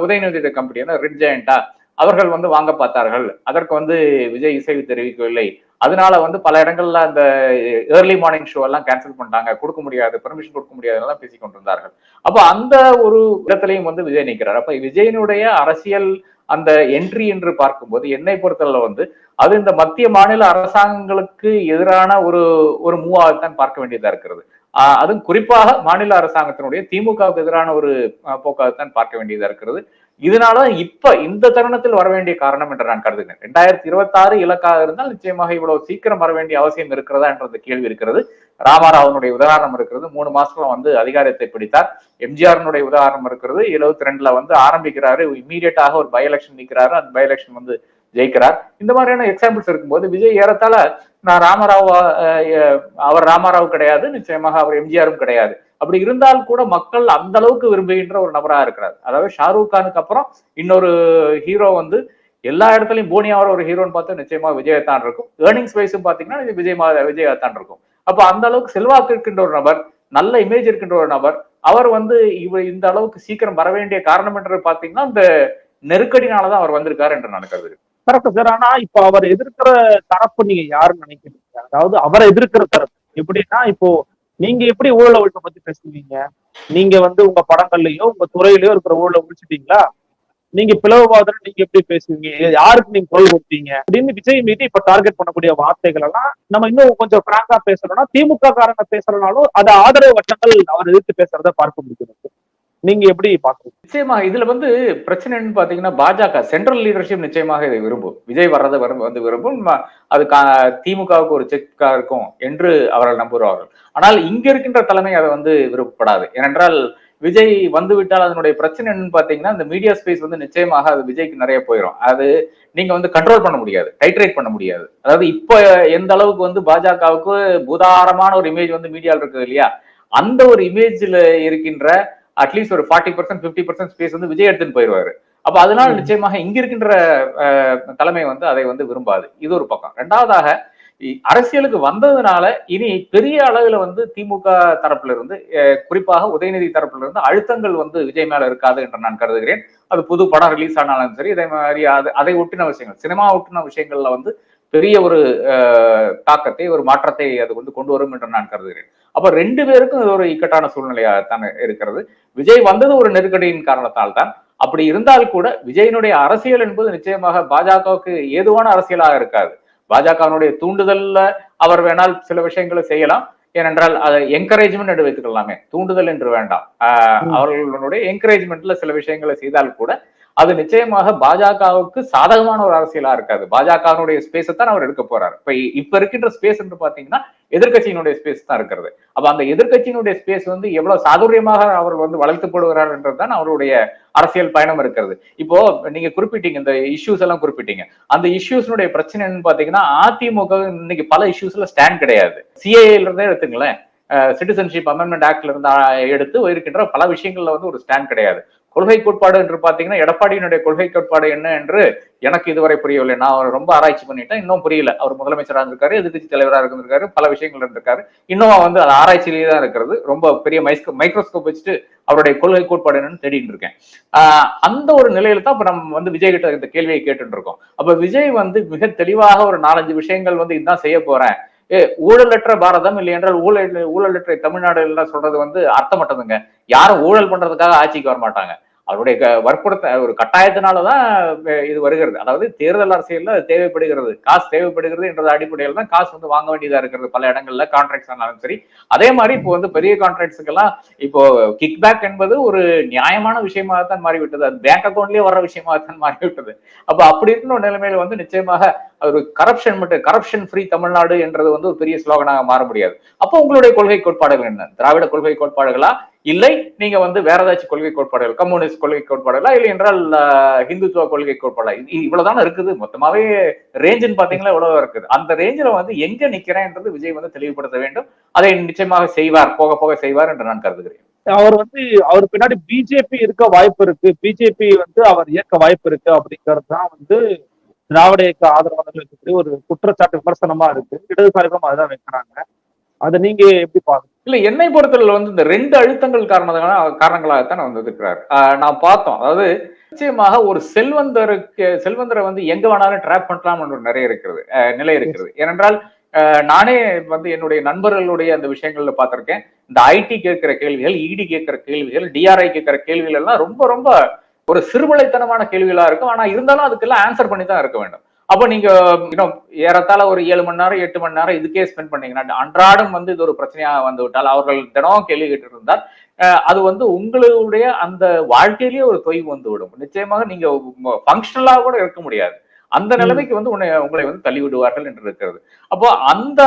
உதயநிதி கம்பெனி ரெட் ஜெயண்டா அவர்கள் வந்து வாங்க பார்த்தார்கள். அதற்கு வந்து விஜய் இசைவு தெரிவிக்கவில்லை. அதனால வந்து பல இடங்கள்ல அந்த ஏர்லி மார்னிங் ஷோ எல்லாம் கேன்சல் பண்ணிட்டாங்க, கொடுக்க முடியாது, பெர்மிஷன் கொடுக்க முடியாதுன்னு பேசிக் கொண்டிருந்தார்கள். அப்போ அந்த ஒரு இடத்திலையும் வந்து விஜய் நிற்கிறார். அப்ப விஜயனுடைய அரசியல் அந்த என்ட்ரி என்று பார்க்கும்போது என்னை பொறுத்தவரை வந்து அது இந்த மத்திய மாநில அரசாங்கங்களுக்கு எதிரான ஒரு மூவாகத்தான் பார்க்க வேண்டியதா இருக்கிறது. அதுவும் குறிப்பாக மாநில அரசாங்கத்தினுடைய திமுகவுக்கு எதிரான ஒரு போக்காகத்தான் பார்க்க வேண்டியதா இருக்கிறது. இதனால இப்ப இந்த தருணத்தில் வர வேண்டிய காரணம் என்று நான் கருதுகிறேன். 2026 இலக்காக இருந்தால் நிச்சயமாக இவ்வளவு சீக்கிரம் வர வேண்டிய அவசியம் இருக்கிறதா என்ற கேள்வி இருக்கிறது. ராமராவனுடைய உதாரணம் இருக்கிறது. 3 மாசத்துல வந்து அதிகாரத்தை பிடித்தார். எம்ஜிஆருடைய உதாரணம் இருக்கிறது. 72ல வந்து ஆரம்பிக்கிறாரு, இம்மீடியட்டாக ஒரு பை எலெக்ஷன் நிற்கிறாரு, அந்த பை எலெக்ஷன் வந்து ஜெயிக்கிறார். இந்த மாதிரியான எக்ஸாம்பிள்ஸ் இருக்கும்போது விஜய் ஏறத்தாழ நான் அவர் ராமராவ் கிடையாது, நிச்சயமாக அவர் எம்ஜிஆரும் கிடையாது. அப்படி இருந்தால் கூட மக்கள் அந்த அளவுக்கு விரும்புகின்ற ஒரு நபராக இருக்கிறார். அதாவது ஷாருக் கானுக்கு அப்புறம் இன்னொரு ஹீரோ வந்து எல்லா இடத்துலயும் போனியாவோட ஒரு ஹீரோன்னு பார்த்தா நிச்சயமா விஜயத்தான் இருக்கும். ஏர்னிங்ஸ் வைஸும் பாத்தீங்கன்னா விஜயத்தான் இருக்கும். அப்ப அந்த அளவுக்கு செல்வாக்கு இருக்கின்ற ஒரு நபர், நல்ல இமேஜ் இருக்கின்ற ஒரு நபர், அவர் வந்து இந்த அளவுக்கு சீக்கிரம் வர வேண்டிய காரணம் என்று பாத்தீங்கன்னா இந்த நெருக்கடினாலதான் அவர் வந்திருக்காரு என்று நான் கருதுகிறேன். Correct sir. ஆனா இப்ப அவர் எதிர்க்கிற தரப்பு நீங்க யாருன்னு நினைக்கிறீங்க? அதாவது அவரை எதிர்க்கிற தரப்பு எப்படின்னா, இப்போ நீங்க எப்படி ஊழல ஒழிப்பை பத்தி பேசுவீங்க? நீங்க வந்து உங்க படங்கள்லயோ உங்க துறையிலயோ இருக்கிற ஊழல ஒழிச்சிட்டீங்களா? நீங்க பிளவுவாதம் நீங்க எப்படி பேசுவீங்க? யாருக்கு நீங்க குரல் கொடுத்தீங்க அப்படின்னு விஜய் மீது இப்ப டார்கெட் பண்ணக்கூடிய வார்த்தைகள் எல்லாம் நம்ம இன்னும் கொஞ்சம் பிராங்கா பேசணும்னா, திமுக காரங்க பேசுறதுனாலும் அது ஆதரவு வட்டங்கள் அவர் எதிர்த்து பேசுறத பார்க்க முடியும். நீங்க எப்படி பாக்குறீங்க? நிச்சயமாக இதுல வந்து பிரச்சனைன்னு பாத்தீங்கன்னா பாஜக சென்ட்ரல் லீடர்ஷிப் நிச்சயமாக இதை விரும்பும். விஜய் வர்றதை வந்து விரும்பும். அது திமுகவுக்கு ஒரு செக்கா இருக்கும் என்று அவர்கள் நம்புவார்கள். ஆனால் இங்க இருக்கின்ற தலைமை அதை வந்து விருப்பப்படாது. ஏனென்றால் விஜய் வந்து விட்டால் அதனுடைய பிரச்சனை என்னன்னு பாத்தீங்கன்னா இந்த மீடியா ஸ்பேஸ் வந்து நிச்சயமாக அது விஜய்க்கு நிறைய போயிடும். அது நீங்க வந்து கண்ட்ரோல் பண்ண முடியாது, டைட்ரேட் பண்ண முடியாது. அதாவது இப்ப எந்த அளவுக்கு வந்து பாஜகவுக்கு பூதாரமான ஒரு இமேஜ் வந்து மீடியாவில் இருக்குது இல்லையா, அந்த ஒரு இமேஜ்ல இருக்கின்ற அட்லீஸ்ட் ஒரு 40% 50% ஸ்பேஸ் வந்து விஜய் எடுத்துன்னு போயிடுவாரு. அப்ப அதனால நிச்சயமாக இங்க இருக்கின்ற தலைமை வந்து அதை வந்து விரும்பாது. இது ஒரு பக்கம். 2வதாக அரசியலுக்கு வந்ததுனால இனி பெரிய அளவுல வந்து திமுக தரப்புல இருந்து, குறிப்பாக உதயநிதி தரப்புல இருந்து அழுத்தங்கள் வந்து விஜய் மேல இருக்காது என்று நான் கருதுகிறேன். அது புது படம் ரிலீஸ் ஆனாலும் சரி, இதே மாதிரி அதை ஒட்டின விஷயங்கள், சினிமா ஒட்டின விஷயங்கள்ல வந்து பெரிய ஒரு தாக்கத்தை, ஒரு மாற்றத்தை அது வந்து கொண்டு வரும் என்று நான் கருதுகிறேன். அப்ப 2 பேருக்கும் இது ஒரு இக்கட்டான சூழ்நிலையாகத்தான் இருக்கிறது. விஜய் வந்தது ஒரு நெருக்கடியின் காரணத்தால் தான். அப்படி இருந்தால் கூட விஜயனுடைய அரசியல் என்பது நிச்சயமாக பாஜகவுக்கு ஏதுவான அரசியலாக இருக்காது. பாஜகவினுடைய தூண்டுதல்ல அவர் வேணால் சில விஷயங்களை செய்யலாம். ஏனென்றால் அதை என்கரேஜ்மெண்ட் என்று வைத்துக்கலாமே, தூண்டுதல் என்று வேண்டாம். அவர்களுடைய என்கரேஜ்மெண்ட்ல சில விஷயங்களை செய்தால் கூட அது நிச்சயமாக பாஜகவுக்கு சாதகமான ஒரு அரசியலா இருக்காது. பாஜகவினுடைய ஸ்பேஸை தான் அவர் எடுக்க போறாரு. இப்ப இருக்கின்ற ஸ்பேஸ் என்று பாத்தீங்கன்னா எதிர்கட்சியினுடைய ஸ்பேஸ் தான் இருக்கிறது. அப்ப அந்த எதிர்கட்சியினுடைய ஸ்பேஸ் வந்து எவ்வளவு சாதுரியமாக அவர் வந்து வளர்த்துப்படுகிறார் என்றதுதான் அவருடைய அரசியல் பயணம் இருக்கிறது. இப்போ நீங்க குறிப்பிட்டீங்க, இந்த இஷ்யூஸ் எல்லாம் குறிப்பிட்டீங்க. அந்த இஷ்யூஸ்னுடைய பிரச்சனை என்னன்னு பாத்தீங்கன்னா, அதிமுக இன்னைக்கு பல இஷ்யூஸ்ல ஸ்டாண்ட் கிடையாது. சிஏஏல இருந்தே எடுத்துங்களேன், சிட்டிசன்ஷிப் அமெண்ட்மெண்ட் ஆக்ட்ல இருந்து எடுத்து இருக்கின்ற பல விஷயங்கள்ல வந்து ஒரு ஸ்டாண்ட் கிடையாது. கொள்கை கோட்பாடு என்று பாத்தீங்கன்னா எடப்பாடியினுடைய கொள்கை கோட்பாடு என்ன என்று எனக்கு இதுவரை புரியவில்லை. நான் ரொம்ப ஆராய்ச்சி பண்ணிட்டேன், இன்னும் புரியல. அவர் முதலமைச்சராக இருந்திருக்காரு, எதிர்கட்சி தலைவராக இருந்திருக்காரு, பல விஷயங்கள் இருந்திருக்காரு, இன்னும் வந்து அது ஆராய்ச்சியிலேயே தான் இருக்கிறது. ரொம்ப பெரிய மைக்ரோஸ்கோப் வச்சுட்டு அவருடைய கொள்கை கோட்பாடு என்னன்னு தேடிட்டு இருக்கேன். அந்த ஒரு நிலையில தான் இப்ப நம்ம வந்து விஜய் கிட்ட இந்த கேள்வியை கேட்டு இருக்கோம். அப்ப விஜய் வந்து மிக தெளிவாக ஒரு 4-5 விஷயங்கள் வந்து இதுதான் செய்ய போறேன், ஊழலற்ற பாரதம் இல்லை என்றால் ஊழலற்ற தமிழ்நாடு எல்லாம் சொல்றது வந்து அர்த்தமட்டதுங்க. யாரும் ஊழல் பண்றதுக்காக ஆட்சிக்கு வர மாட்டாங்க. அவருடைய வற்புறுத்த ஒரு கட்டாயத்தினாலதான் இது வருகிறது. அதாவது தேர்தல் அரசியல்ல தேவைப்படுகிறது, காசு தேவைப்படுகிறது என்ற அடிப்படையில் தான் காசு வந்து வாங்க வேண்டியதா இருக்கிறது பல இடங்கள்ல. கான்ட்ராக்ட்ஸ் ஆனாலும் சரி, அதே மாதிரி இப்போ வந்து பெரிய கான்ட்ராக்ட்ஸுக்கெல்லாம் இப்போ கிக் பேக் என்பது ஒரு நியாயமான விஷயமாகத்தான் மாறிவிட்டது. அது பேங்க் அக்கௌண்ட்லயே வர்ற விஷயமாகத்தான் மாறிவிட்டது. அப்ப அப்படி இருக்கிற நிலைமையில வந்து நிச்சயமாக ஒரு கரப்ஷன் ஃப்ரீ தமிழ்நாடு என்றது வந்து ஒரு பெரிய ஸ்லோகனாக மாற முடியாது. அப்போ உங்களுடைய கொள்கை கோட்பாடுகள் என்ன? திராவிட கொள்கை கோட்பாடுகளா, இல்லை நீங்க வந்து வேற ஏதாச்சும் கொள்கை கோட்பாடுகள், கம்யூனிஸ்ட் கொள்கை கோட்பாடுகளா, இல்லை என்றால் இந்துத்துவ கொள்கை கோட்பாடா? இவ்வளவுதானே இருக்குது. மொத்தமாவே ரேஞ்சுன்னு பாத்தீங்கன்னா இவ்வளவு இருக்குது. அந்த ரேஞ்சில வந்து எங்க நிக்கிறேன்றது விஜய் வந்து தெளிவுபடுத்த வேண்டும். அதை நிச்சயமாக செய்வார், போக போக செய்வார் என்று நான் கருதுகிறேன். அவர் வந்து அவர் பின்னாடி பிஜேபி இருக்க வாய்ப்பு இருக்கு, பிஜேபி வந்து அவர் இயக்க வாய்ப்பு இருக்கு அப்படிங்கிறது தான் வந்து திராவிட இயக்க ஆதரவாளர்களுக்கு ஒரு குற்றச்சாட்டு விமர்சனமா இருக்கு. இடதுசாரிகளும் அதுதான் வைக்கிறாங்க. அதை நீங்க எப்படி பாருங்க? இல்ல, என்னை பொறுத்தவரை வந்து இந்த 2 அழுத்தங்கள் காரணங்களாகத்தான் வந்து இருக்கிறார். நான் பார்த்தோம். அதாவது நிச்சயமாக ஒரு செல்வந்தரை வந்து எங்க வேணாலும் ட்ராப் பண்ணலாம் நிறைய இருக்கிறது, நிலை இருக்கிறது. ஏனென்றால் நானே வந்து என்னுடைய நண்பர்களுடைய அந்த விஷயங்கள்ல பார்த்திருக்கேன். இந்த ஐடி கேட்கிற கேள்விகள், இடி கேட்கிற கேள்விகள், டிஆர்ஐ கேட்கிற கேள்விகள் எல்லாம் ரொம்ப ரொம்ப ஒரு சிறுபலைத்தனமான கேள்விகளா இருக்கும். ஆனா இருந்தாலும் அதுக்கெல்லாம் ஆன்சர் பண்ணி தான் இருக்க வேண்டும். அப்ப நீங்க ஏறத்தாழ ஒரு 7 மணி நேரம் 8 மணி நேரம் இதுக்கே ஸ்பெண்ட் பண்ணீங்கன்னா, அன்றாடம் வந்து இது ஒரு பிரச்சனையாக வந்து விட்டால், அவர்கள் தினம் கேள்வி கேட்டு இருந்தால், அது வந்து உங்களுடைய அந்த வாழ்க்கையிலேயே ஒரு தொய்வு வந்து விடும். நிச்சயமாக நீங்க பங்கஷனலா கூட இருக்க முடியாது. அந்த நிலைமைக்கு வந்து உங்களை வந்து தள்ளி விடுவார்கள் என்று இருக்கிறது. அப்போ அந்த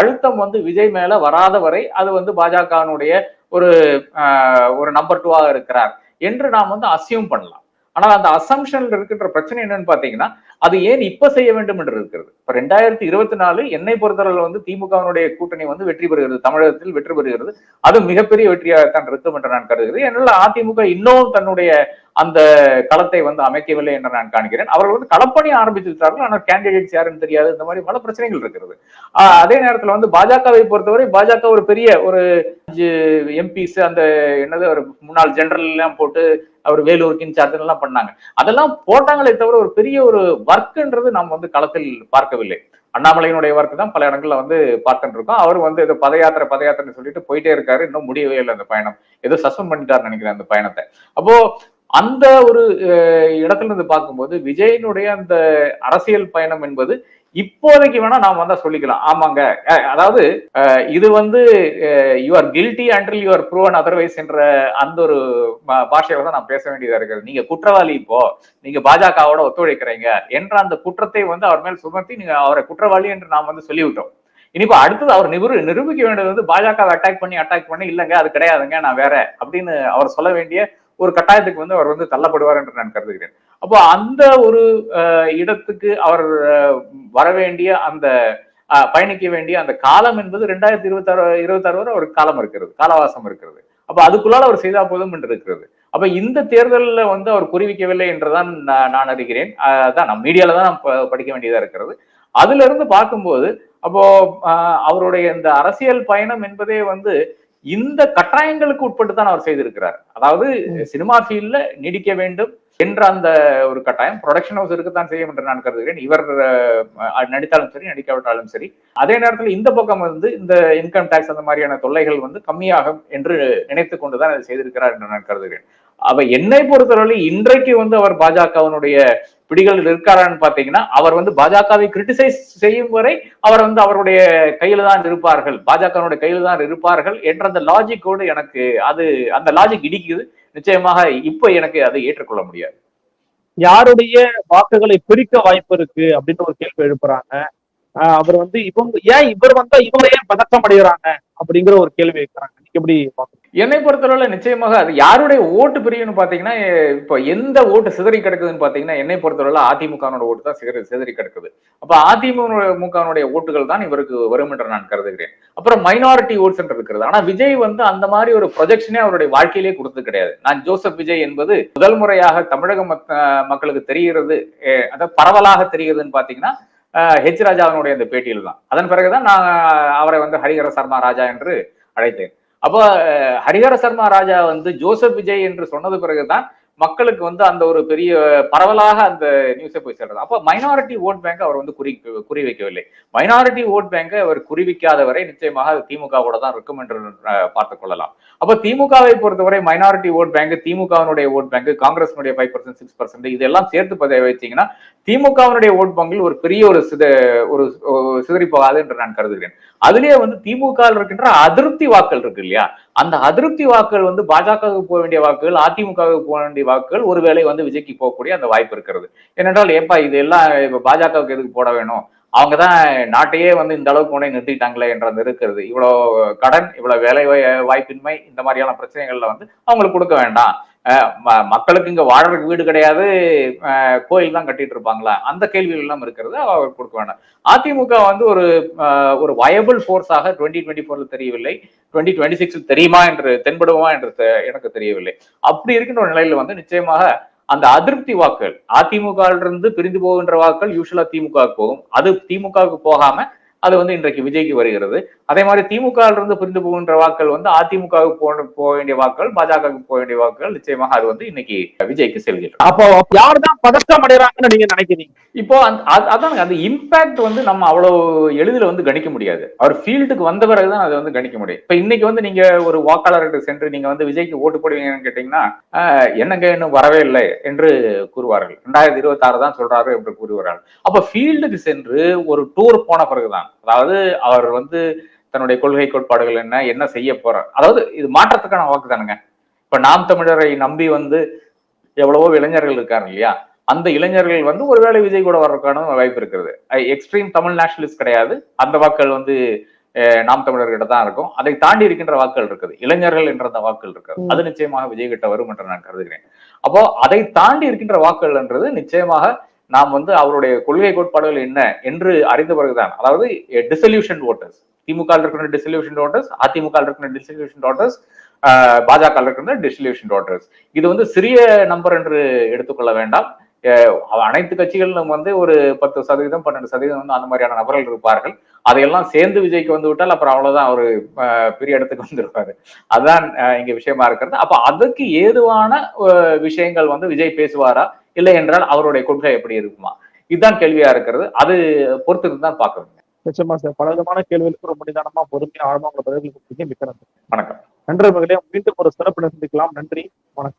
அழுத்தம் வந்து விஜய் மேல வராத வரை அது வந்து பாஜகவினுடைய ஒரு நம்பர் 2 இருக்கிறார் என்று நாம் வந்து அசியூம் பண்ணலாம். ஆனால் அந்த அசம்ஷன்ல இருக்கின்ற பிரச்சனை என்னன்னு பாத்தீங்கன்னா, அது ஏன் இப்ப செய்ய வேண்டும் என்று இருக்கிறது. இப்ப 2024 என்னை பொறுத்தவரை வந்து திமுகவினுடைய கூட்டணி வந்து வெற்றி பெறுகிறது, தமிழகத்தில் வெற்றி பெறுகிறது. அது மிகப்பெரிய வெற்றியாகத்தான் இருக்கும் என்று நான் கருதுகிறேன். என்னால் அதிமுக இன்னும் தன்னுடைய அந்த களத்தை வந்து அமைக்கவில்லை என்று நான் காண்கிறேன். அவர்கள் வந்து களப்பணி ஆரம்பிச்சிருக்கார்கள், ஆனால் கேண்டிடேட்ஸ் யாருன்னு தெரியாது. இந்த மாதிரி பல பிரச்சனைகள் இருக்கிறது. அதே நேரத்துல வந்து பாஜகவை பொறுத்தவரை பாஜக ஒரு பெரிய ஒரு 5 எம்பிஸ், அந்த என்னது ஒரு முன்னாள் ஜெனரல் எல்லாம் போட்டு அவர் வேலூருக்கு இன்சார்ஜ் எல்லாம் பண்ணாங்க. அதெல்லாம் போட்டாங்களே தவிர ஒரு பெரிய ஒரு ஒர்க்ன்றது நாம் வந்து களத்தில் பார்க்கவில்லை. அண்ணாமலையினுடைய ஒர்க் தான் பல இடங்கள்ல வந்து பார்த்துட்டு இருக்கோம். அவர் வந்து ஏதோ பதயாத்திரை சொல்லிட்டு போயிட்டே இருக்காரு. இன்னும் முடியவே இல்லை அந்த பயணம். ஏதோ சஸ்பெண்ட் பண்ணிட்டாருன்னு நினைக்கிறேன் அந்த பயணத்தை. அப்போ அந்த ஒரு இடத்துல இருந்து பார்க்கும்போது விஜயனுடைய அந்த அரசியல் பயணம் என்பது இப்போதைக்கு வேணா நாம வந்தா சொல்லிக்கலாம், ஆமாங்க, அதாவது இது வந்து you are guilty until you are proven otherwise என்ற அந்த ஒரு பாஷையில தான் நான் பேச வேண்டியதா இருக்கிறது. நீங்க குற்றவாளி, இப்போ நீங்க பாஜகவோட ஒத்துழைக்கிறீங்க என்ற அந்த குற்றத்தை வந்து அவர் மேல் சுமத்தி நீங்க அவரை குற்றவாளி என்று நாம் வந்து சொல்லிவிட்டோம். இனிப்போ அடுத்தது அவர் நிரூபிக்க வேண்டியது வந்து பாஜக அட்டாக் பண்ணி இல்லைங்க அது கிடையாதுங்க நான் வேற அப்படின்னு அவர் சொல்ல வேண்டிய ஒரு கட்டாயத்துக்கு வந்து அவர் வந்து தள்ளப்படுவார் என்று நான் கருதுகிறேன். அப்போ அந்த ஒரு இடத்துக்கு அவர் வர வேண்டிய அந்த பயணிக்க வேண்டிய அந்த காலம் என்பது 2026 வரை ஒரு காலம் இருக்கிறது, காலவாசம் இருக்கிறது. அப்ப அதுக்குள்ளால அவர் செய்தா போதும் என்று இருக்கிறது. அப்ப இந்த தேர்தலில் வந்து அவர் குறிவிக்கவில்லை என்றுதான் நான் அறிகிறேன். அதான் நம்ம மீடியால தான் படிக்க வேண்டியதா இருக்கிறது. அதுல இருந்து பார்க்கும்போது அப்போ அவருடைய இந்த அரசியல் பயணம் என்பதே வந்து இந்த கட்டாயங்களுக்கு உட்பட்டு தான் அவர் செய்திருக்கிறார். அதாவது சினிமா ஃபீல்ட்ல நீடிக்க வேண்டும் என்ற அந்த ஒரு கட்டாயம் ப்ரொடக்ஷன் ஹவுஸ் இருக்குத்தான் செய்யும் என்று நான் கருதுகிறேன். இவர் நடித்தாலும் சரி நடிக்காவிட்டாலும் சரி. அதே நேரத்தில் இந்த பக்கம் வந்து இந்த இன்கம் டாக்ஸ் அந்த மாதிரியான தொல்லைகள் வந்து கம்மியாகும் என்று நினைத்து கொண்டுதான் அதை செய்திருக்கிறார் என்று நான் கருதுகிறேன். அவ என்னை பொறுத்தவரை இன்றைக்கு வந்து அவர் பாஜகவினுடைய பிடிகள் இருக்காரான்னு பாத்தீங்கன்னா, அவர் வந்து பாஜகவை கிரிட்டிசைஸ் செய்யும் வரை அவர் வந்து அவருடைய கையில தான் இருப்பார்கள், பாஜகவினுடைய கையில தான் இருப்பார்கள் என்ற அந்த லாஜிக்கோடு எனக்கு அந்த லாஜிக் இடிக்குது. நிச்சயமாக இப்ப எனக்கு அதை ஏற்றுக்கொள்ள முடியாது. யாருடைய வாக்குகளை பிரிக்க வாய்ப்பு இருக்கு அப்படின்னு ஒரு கேள்வி எழுப்புறாங்க. அவர் வந்து இவர் வந்தா இவங்க ஏன் பதக்கம் அடைகிறாங்க அப்படிங்கிற ஒரு கேள்வி வைக்கிறாங்க. நீங்க எப்படி பாக்குறீங்க? என்னை பொறுத்தளவுல நிச்சயமாக அது யாருடைய ஓட்டு பிரிவுன்னு பாத்தீங்கன்னா, இப்போ எந்த ஓட்டு சிதறி கிடக்குதுன்னு பாத்தீங்கன்னா, என்னை பொறுத்தளவுல அதிமுகவோட ஓட்டு தான் சிதறி கிடக்குது. அப்ப அதிமுகவுடைய ஓட்டுகள் தான் இவருக்கு வரும் என்று நான் கருதுகிறேன். அப்புறம் மைனாரிட்டி ஓட்ஸ் என்று இருக்கிறது. ஆனா விஜய் வந்து அந்த மாதிரி ஒரு ப்ரொஜெக்ஷனே அவருடைய வாழ்க்கையிலே கொடுத்தது கிடையாது. நான் ஜோசப் விஜய் என்பது முதல் முறையாக தமிழக மக்களுக்கு தெரிகிறது, அதாவது பரவலாக தெரிகிறதுன்னு பாத்தீங்கன்னா ஹெச் ராஜாவினுடைய அந்த பேட்டியில் தான். அதன் பிறகுதான் நான் அவரை வந்து ஹரிஹர சர்மா ராஜா என்று அழைத்தேன். அப்போ ஹரிஹர சர்மா ராஜா வந்து ஜோசப் விஜய் என்று சொன்னது பிறகுதான் மக்களுக்கு வந்து அந்த ஒரு பெரிய பரவலாக அந்த நியூஸை போய் சேர்றது. அப்போ மைனாரிட்டி ஓட் பேங்க் அவர் வந்து குறி வைக்கவில்லை. மைனாரிட்டி ஓட் பேங்கை அவர் குறிவிக்காத வரை நிச்சயமாக திமுகவோட தான் இருக்கும் என்று பார்த்துக் கொள்ளலாம். அப்ப திமுகவை பொறுத்தவரை மைனாரிட்டி ஓட் பேங்க், திமுகவினுடைய ஓட் பேங்க், காங்கிரஸினுடைய 5%, 6% இதெல்லாம் சேர்த்து வச்சீங்கன்னா திமுகவினுடைய ஓட் பங்கில் ஒரு பெரிய ஒரு சிதறி போகாது என்று நான் கருதுகிறேன். அதுலயே வந்து திமுக இருக்கின்ற அதிருப்தி வாக்கள் இருக்கு இல்லையா, அந்த அதிருப்தி வாக்குகள் வந்து பாஜகவுக்கு போக வேண்டிய வாக்குகள், அதிமுகவுக்கு போக வேண்டிய வாக்குகள் ஒருவேளை வந்து விஜய்க்கு போகக்கூடிய அந்த வாய்ப்பு இருக்கிறது. ஏனென்றால் ஏப்பா இது எல்லாம் இப்ப பாஜகவுக்கு எதுக்கு போட வேணும், அவங்கதான் நாட்டையே வந்து இந்த அளவுக்கு கொண்டே நிறுத்திட்டாங்களே என்ற அந்த இருக்கிறது. இவ்வளவு கடன், இவ்வளவு வேலை வாய்ப்பின்மை, இந்த மாதிரியான பிரச்சனைகள்ல வந்து அவங்களுக்கு கொடுக்க வேண்டாம். மக்களுக்கு இங்க வாழறதுக்கு வீடு கிடையாது, கோயில் தான் கட்டிட்டு இருப்பாங்களா, அந்த கேள்விகள் எல்லாம் இருக்கிறது, அவர் கொடுக்க வேண்டாம். அதிமுக வந்து ஒரு வயபிள் போர்ஸாக 2024 தெரியவில்லை, 2026 தெரியுமா என்று தென்படுமா என்று எனக்கு தெரியவில்லை. அப்படி இருக்கின்ற ஒரு நிலையில வந்து நிச்சயமாக அந்த அதிருப்தி வாக்குகள், அதிமுக இருந்து பிரிந்து போகின்ற வாக்குகள் யூஸ்வலா திமுகவுக்கு போகும். அது திமுகவுக்கு போகாம அது வந்து இன்றைக்கு விஜய்க்கு வருகிறது. அதே மாதிரி திமுக இருந்து பிரிந்து போகின்ற வாக்குகள் வந்து அதிமுகவுக்கு போக வேண்டிய வாக்குகள், பாஜகவுக்கு போக வேண்டிய வாக்குகள் நிச்சயமாக அது வந்து இன்னைக்கு விஜய்க்கு செல்கிறது. அப்போ யாருதான் பதட்டம் அடைறாங்கன்னு நீங்க நினைக்கிறீங்க? இப்போ அதான் அந்த இம்பாக்ட் வந்து நம்ம அவ்வளவு எளிதில் வந்து கணிக்க முடியாது. அவர் ஃபீல்டுக்கு வந்த பிறகுதான் அதை வந்து கணிக்க முடியும். இப்ப இன்னைக்கு வந்து நீங்க ஒரு வாக்காளர்கிட்ட சென்று நீங்க வந்து விஜய்க்கு ஓட்டு போடுவீங்கன்னு கேட்டீங்கன்னா, என்னங்க இன்னும் வரவே இல்லை என்று கூறுவார்கள். 2026 தான் சொல்றாரு என்று கூறுவார்கள். அப்ப ஃபீல்டுக்கு சென்று ஒரு டூர் போன பிறகுதான், அதாவது அவர் வந்து தன்னுடைய கொள்கை கோட்பாடுகள் என்ன செய்ய போறார், அதாவது இது மாற்றத்துக்கான வாக்கு தானுங்க. இப்ப நாம் தமிழரை நம்பி வந்து எவ்வளவோ இளைஞர்கள் இருக்காரு இல்லையா, அந்த இளைஞர்கள் வந்து ஒருவேளை விஜய் கூட வர்றதுக்கான வாய்ப்பு இருக்கிறது. எக்ஸ்ட்ரீம் தமிழ் நேஷனலிஸ்ட் கிடையாது, அந்த வாக்குகள் வந்து நாம் தமிழர்கிட்ட தான் இருக்கும். அதை தாண்டி இருக்கின்ற வாக்குகள் இருக்குது, இளைஞர்கள் என்ற அந்த வாக்குகள் இருக்குது, அது நிச்சயமாக விஜய் கிட்ட வரும் என்று நான் கருதுகிறேன். அப்போ அதை தாண்டி இருக்கின்ற வாக்குகள் என்றது நிச்சயமாக நாம் வந்து அவருடைய கொள்கை கோட்பாடுகள் என்ன என்று அறிந்த பிறகுதான், அதாவது டிசல்யூஷன் ஓட்டர்ஸ், திமுக இருக்கிற டிசல்யூஷன் ஓட்டர்ஸ், அதிமுக இருக்கிற டிசல்யூஷன் ஓட்டர்ஸ், பாஜக இருக்கிற டிசல்யூஷன் ஓட்டர்ஸ், இது வந்து சிறிய நம்பர் என்று எடுத்துக்கொள்ள வேண்டாம். அனைத்து கட்சிகளிலும் வந்து ஒரு 10%, 12% வந்து அந்த மாதிரியான நபர்கள் இருப்பார்கள். அதையெல்லாம் சேர்ந்து விஜய்க்கு வந்து விட்டால் அப்புறம் அவ்வளவுதான், ஒரு பெரிய இடத்துக்கு வந்துருப்பாரு. அதுதான் இங்க விஷயமா இருக்கிறது. அப்ப அதுக்கு ஏதுவான விஷயங்கள் வந்து விஜய் பேசுவாரா, இல்லை என்றால் அவருடைய கொள்கை எப்படி இருக்குமா, இதுதான் கேள்வியா இருக்கிறது. அது பொறுத்துட்டு தான் பார்க்கணும். நிச்சயமா சார், பல விதமான கேள்விகளுக்கு ரொம்ப நிதானமா பொறுமையா ஆழமா உங்களை பதில்கள் கொடுத்தீங்க. மிக்க நன்றி. வணக்கம். நன்றி மகளே, மீண்டும் ஒரு சிறப்பு சந்திக்கலாம். நன்றி, வணக்கம்.